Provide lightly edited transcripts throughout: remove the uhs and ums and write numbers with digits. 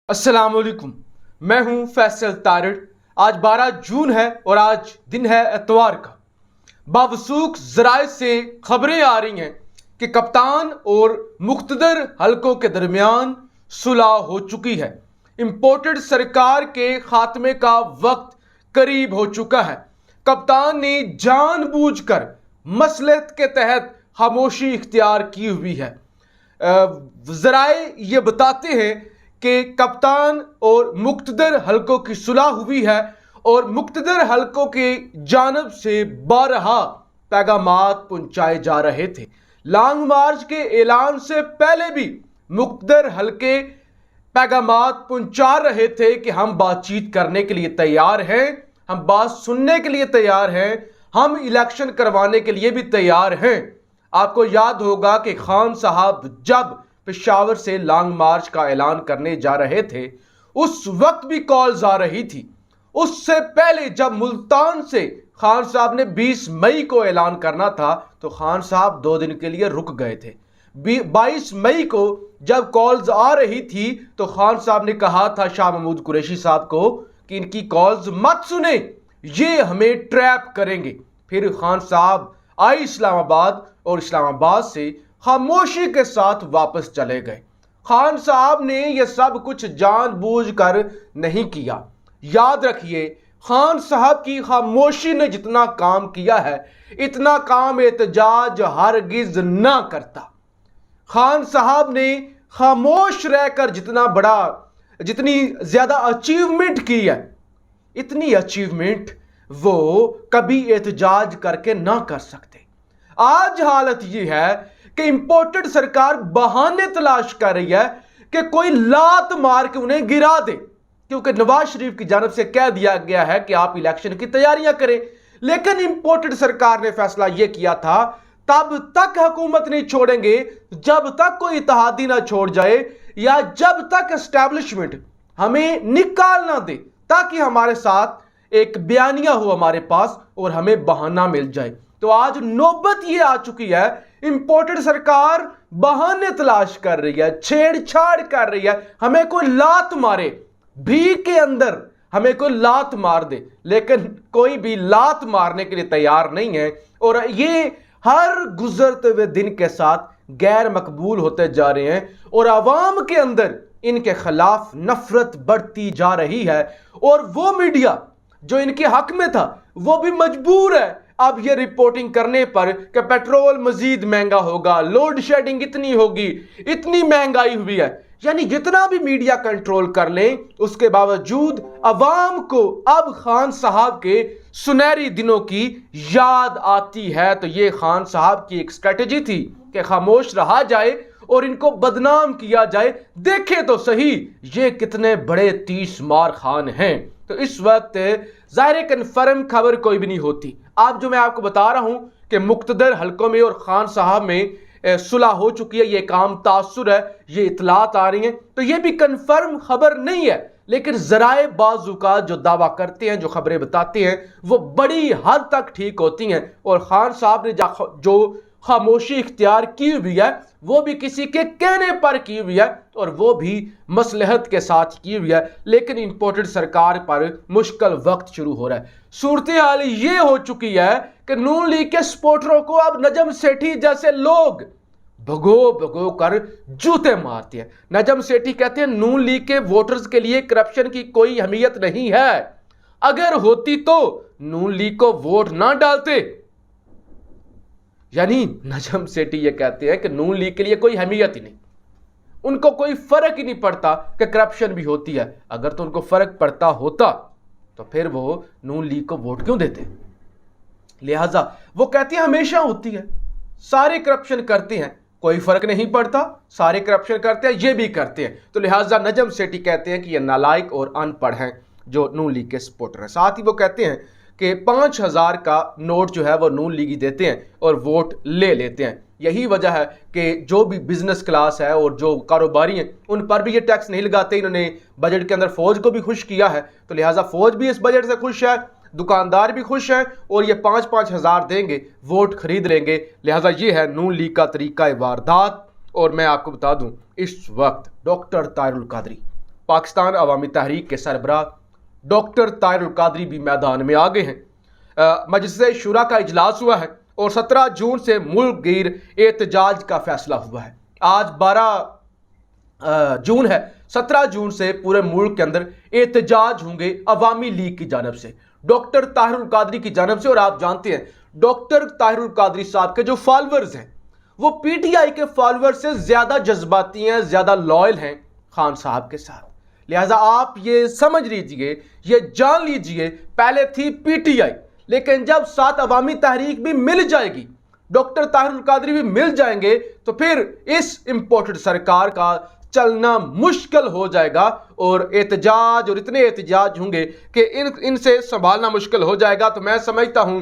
अस्सलाम वालेकुम। मैं हूं फैसल तारड़। आज 12 जून है और आज दिन है एतवार का। बावसूख ज़राए से खबरें आ रही हैं कि कप्तान और मुख्तदर हलकों के दरमियान सुलह हो चुकी है। इम्पोर्टेड सरकार के खात्मे का वक्त करीब हो चुका है। कप्तान ने जानबूझकर मसलहत के तहत खामोशी इख्तियार की हुई है। ज़राए ये बताते हैं कि कप्तान और मुख्तदर हलकों की सुलह हुई है और मुख्तदर हलकों की जानब से बारहा पैगामात पहुंचाए जा रहे थे। लॉन्ग मार्च के ऐलान से पहले भी मुख्तदर हलके पैगामात पहुंचा रहे थे कि हम बातचीत करने के लिए तैयार हैं, हम बात सुनने के लिए तैयार हैं, हम इलेक्शन करवाने के लिए भी तैयार हैं। आपको याद होगा कि खान साहब जब पेशावर से लॉन्ग मार्च का ऐलान करने जा रहे थे उस वक्त भी कॉल्स आ रही थी। उससे पहले जब मुल्तान से खान साहब ने 20 मई को ऐलान करना था तो खान साहब 2 दिन के लिए रुक गए थे। 22 मई को जब कॉल्स आ रही थी तो खान साहब ने कहा था शाह महमूद कुरैशी साहब को कि इनकी कॉल्स मत सुने, ये हमें ट्रैप करेंगे। फिर खान साहब आए इस्लामाबाद और इस्लामाबाद से खामोशी के साथ वापस चले गए। खान साहब ने यह सब कुछ जानबूझकर नहीं किया। याद रखिए, खान साहब की खामोशी ने जितना काम किया है इतना काम एहतजाज हरगिज ना करता। खान साहब ने खामोश रहकर जितनी ज्यादा अचीवमेंट की है इतनी अचीवमेंट वो कभी एहतजाज करके ना कर सकते। आज हालत ये है कि इंपोर्टेड सरकार बहाने तलाश कर रही है कि कोई लात मार के उन्हें गिरा दे, क्योंकि नवाज शरीफ की जानब से कह दिया गया है कि आप इलेक्शन की तैयारियां करें। लेकिन इंपोर्टेड सरकार ने फैसला यह किया था तब तक हुकूमत नहीं छोड़ेंगे जब तक कोई इत्तेहादी ना छोड़ जाए या जब तक एस्टैब्लिशमेंट हमें निकाल ना दे, ताकि हमारे साथ एक बयानिया हो हमारे पास और हमें बहाना मिल जाए। तो आज नौबत ये आ चुकी है, इंपोर्टेड सरकार बहाने तलाश कर रही है, छेड़छाड़ कर रही है, हमें कोई लात मारे, भीख के अंदर हमें कोई लात मार दे, लेकिन कोई भी लात मारने के लिए तैयार नहीं है। और ये हर गुजरते हुए दिन के साथ गैर मकबूल होते जा रहे हैं और आवाम के अंदर इनके खिलाफ नफरत बढ़ती जा रही है। और वो मीडिया जो इनके हक में था वो भी मजबूर है अब ये रिपोर्टिंग करने पर कि पेट्रोल मजीद महंगा होगा, लोड शेडिंग इतनी होगी, इतनी महंगाई हुई है। यानी जितना भी मीडिया कंट्रोल कर लें उसके बावजूद अवाम को अब खान साहब के सुनहरी दिनों की याद आती है। तो ये खान साहब की एक स्ट्रेटेजी थी कि खामोश रहा जाए और इनको बदनाम किया जाए, देखे तो सही ये कितने बड़े 30 मार खान हैं। तो इस वक्त ज़ाहिर कन्फर्म खबर कोई भी नहीं होती। आप जो मैं आपको बता रहा हूं कि मुख्तदर हलकों में और खान साहब में सुलह हो चुकी है, ये काम तासुर है, ये इतलात आ रही हैं, तो ये भी कन्फर्म खबर नहीं है। लेकिन ज़राए बाजू का जो दावा करते हैं, जो खबरें बताते हैं, वो बड़ी हद तक ठीक होती हैं। और खान साहब ने जो खामोशी इख्तियार की हुई है वो भी किसी के कहने पर की हुई है और वो भी मसलहत के साथ की हुई है। लेकिन इंपोर्टेड सरकार पर मुश्किल वक्त शुरू हो रहा है। सूरत हाल ये हो चुकी है कि नून लीग के सपोर्टरों को अब नजम सेठी जैसे लोग भगो भगो कर जूते मारते हैं। नजम सेठी कहते हैं नून लीग के वोटर्स के लिए करप्शन की कोई अहमियत नहीं है, अगर होती तो नून लीग को वोट ना डालते। यानी नजम सेठी ये कहते हैं कि नून लीग के लिए कोई अहमियत ही नहीं, उनको कोई फर्क ही नहीं पड़ता कि करप्शन भी होती है। अगर तो उनको फर्क पड़ता होता तो फिर वो नून लीग को वोट क्यों देते। लिहाजा वो कहते हैं हमेशा होती है, सारे करप्शन करते हैं, कोई फर्क नहीं पड़ता, सारे करप्शन करते हैं, ये भी करते हैं। तो लिहाजा नजम सेठी कहते हैं कि ये नालायक और अनपढ़ हैं जो नून लीग के सपोर्टर हैं। साथ ही वो कहते हैं कि 5000 का नोट जो है वो नून लीग ही देते हैं और वोट ले लेते हैं। यही वजह है कि जो भी बिजनेस क्लास है और जो कारोबारी हैं उन पर भी ये टैक्स नहीं लगाते। इन्होंने बजट के अंदर फौज को भी खुश किया है, तो लिहाजा फौज भी इस बजट से खुश है, दुकानदार भी खुश हैं और ये 5-5 हज़ार देंगे, वोट खरीद लेंगे। लिहाजा ये है नून लीग का तरीका वारदात। और मैं आपको बता दूं, इस वक्त डॉक्टर तारुल कादरी पाकिस्तान अवामी तहरीक के सरबराह डॉक्टर ताहिरुल कादरी भी मैदान में आ गए हैं। मजलिस शुरा का इजलास हुआ है और 17 जून से मुल्क गिर एहतजाज का फैसला हुआ है। आज 12 जून है, 17 जून से पूरे मुल्क के अंदर एहतजाज होंगे अवामी लीग की जानब से, डॉक्टर ताहिरुल कादरी की जानब से। और आप जानते हैं डॉक्टर ताहिरुल कादरी साहब के जो फॉलोअर्स हैं वो पीटीआई के फॉलोअर्स से ज्यादा जज्बाती हैं, ज्यादा लॉयल हैं खान साहब के साथ। लिहाजा आप ये समझ लीजिए, ये जान लीजिए, पहले थी पीटीआई, लेकिन जब साथ अवामी तहरीक भी मिल जाएगी, डॉक्टर ताहिरुल कादरी भी मिल जाएंगे, तो फिर इस इंपोर्टेड सरकार का चलना मुश्किल हो जाएगा और एहतजाज और इतने एहतजाज होंगे कि इनसे संभालना मुश्किल हो जाएगा। तो मैं समझता हूं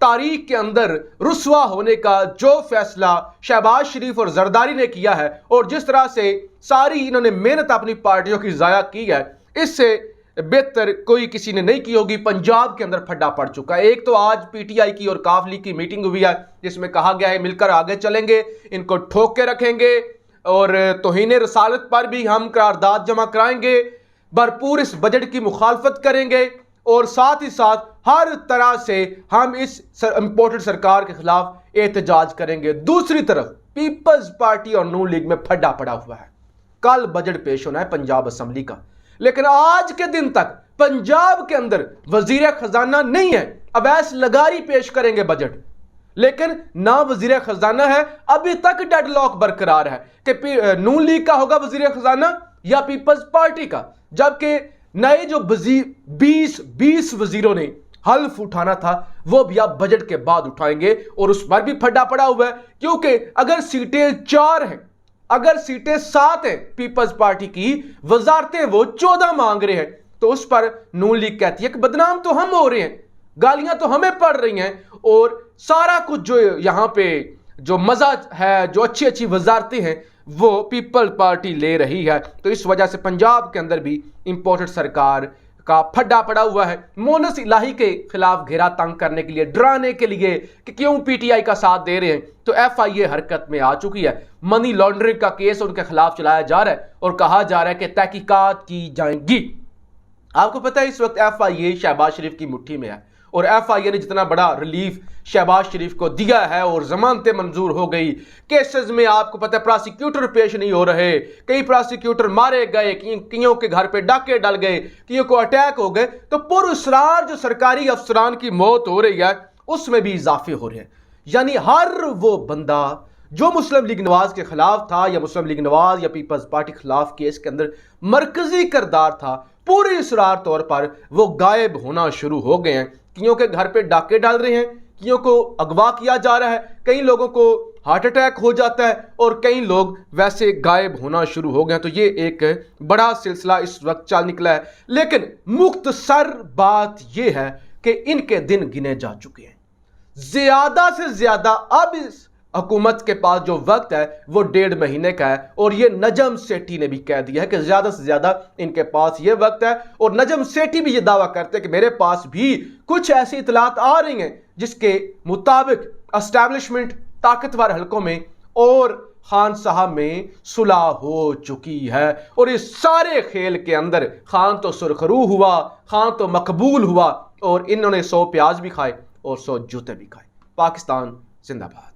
तारीख के अंदर रुस्वा होने का जो फैसला शहबाज शरीफ और जरदारी ने किया है और जिस तरह से सारी इन्होंने मेहनत अपनी पार्टियों की ज़ाया की है, इससे बेहतर कोई किसी ने नहीं की होगी। पंजाब के अंदर फड्डा पड़ चुका है। एक तो आज पीटीआई की और काफ लीग की मीटिंग हुई है जिसमें कहा गया है मिलकर आगे चलेंगे, इनको ठोक के रखेंगे और तौहीन रसालत पर भी हम करारदाद जमा कराएंगे, भरपूर इस बजट की मुखालफत करेंगे और साथ ही साथ हर तरह से हम इस इंपोर्टेड सरकार के खिलाफ एहतजाज करेंगे। दूसरी तरफ पीपल्स पार्टी और नून लीग में फड्डा पड़ा हुआ है। कल बजट पेश होना है पंजाब असेंबली का, लेकिन आज के दिन तक पंजाब के अंदर वजीर खजाना नहीं है। अवैस लगारी पेश करेंगे बजट, लेकिन ना वजीर खजाना है। अभी तक डेडलॉक बरकरार है कि नून लीग का होगा वजीर खजाना या पीपल्स पार्टी का, जबकि नए जो 20 वजीरों ने हल्फ उठाना था वो भी आप बजट के बाद उठाएंगे और उस पर भी फड्डा पड़ा हुआ है। क्योंकि अगर सीटें 4 हैं, अगर सीटें 7 हैं पीपल्स पार्टी की, वजारतें वो 14 मांग रहे हैं, तो उस पर नून लीग कहती है कि बदनाम तो हम हो रहे हैं, गालियां तो हमें पड़ रही हैं और सारा कुछ जो यहां पे जो मजा है, जो अच्छी अच्छी वजारतें हैं, वो पीपल पार्टी ले रही है। तो इस वजह से पंजाब के अंदर भी इंपोर्टेड सरकार का फड्डा पड़ा हुआ है। मोनस इलाही के खिलाफ घेरा तंग करने के लिए, डराने के लिए कि क्यों पीटीआई का साथ दे रहे हैं, तो एफआईए हरकत में आ चुकी है। मनी लॉन्ड्रिंग का केस उनके खिलाफ चलाया जा रहा है और कहा जा रहा है कि तहकीकात की जाएंगी। आपको पता है इस वक्त एफआईए शहबाज शरीफ की मुट्ठी में है और एफआईए ने जितना बड़ा रिलीफ शहबाज शरीफ को दिया है और जमानतें मंजूर हो गई। केसेस में आपको पता है प्रोसिक्यूटर पेश नहीं हो रहे, कई प्रोसिक्यूटर मारे गए, कियों के घर पे डाके डल गए, कियों को अटैक हो गए। तो पुरअसरार जो सरकारी अफसरान की मौत हो रही है उसमें भी इजाफे हो रहे हैं। यानी हर वो बंदा जो मुस्लिम लीग नवाज के खिलाफ था या मुस्लिम लीग नवाज या पीपल्स पार्टी के खिलाफ केस के अंदर मरकजी किरदार था, पूरे इसरार तौर पर वो गायब होना शुरू हो गए हैं। कियों के घर पे डाके डाल रहे हैं, कियों को अगवा किया जा रहा है, कई लोगों को हार्ट अटैक हो जाता है और कई लोग वैसे गायब होना शुरू हो गए। तो ये एक बड़ा सिलसिला इस वक्त चल निकला है। लेकिन मुख्तसर बात ये है कि इनके दिन गिने जा चुके हैं। ज्यादा से ज्यादा अब इस हुकूमत के पास जो वक्त है वो 1.5 महीने का है और ये नजम सेठी ने भी कह दिया है कि ज्यादा से ज्यादा इनके पास ये वक्त है। और नजम सेठी भी ये दावा करते हैं कि मेरे पास भी कुछ ऐसी इतलात आ रही हैं जिसके मुताबिक एस्टैब्लिशमेंट ताकतवर हलकों में और खान साहब में सुलह हो चुकी है। और इस सारे खेल के अंदर खान तो सुरखरू हुआ, खान तो मकबूल हुआ और इन्होंने 100 प्याज भी खाए और 100 जूते भी खाए। पाकिस्तान जिंदाबाद।